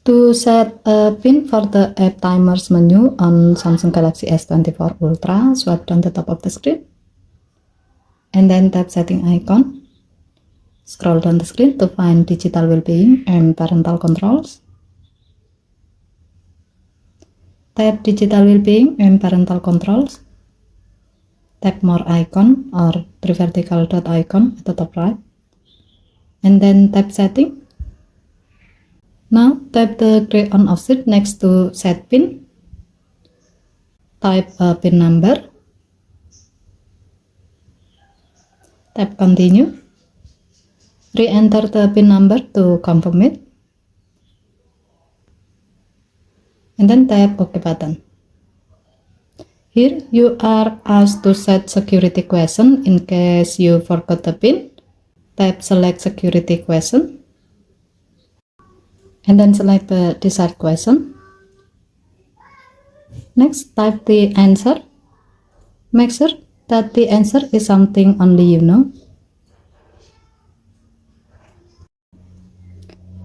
To set a pin for the app timers menu on Samsung Galaxy S24 Ultra, swipe down the top of the screen and then tap setting icon. Scroll down the screen to find digital well-being and parental controls. Tap digital well-being and parental controls. Tap more icon or three vertical dot icon at the top right. And then tap setting. Now tap the gray on off switch next to set pin. Type a pin number. Tap continue. Re-enter the pin number to confirm it. And then tap OK button. Here you are asked to set security question in case you forgot the pin. Tap select security question. And then select the desired question. Next, type the answer. Make sure that the answer is something only you know.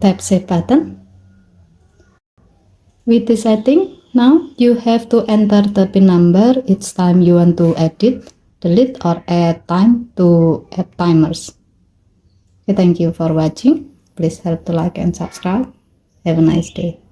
Tap save button. With the setting, now you have to enter the pin number each time you want to edit, delete or add time to app timers. Okay, thank you for watching. Please help to like and subscribe. Have a nice day.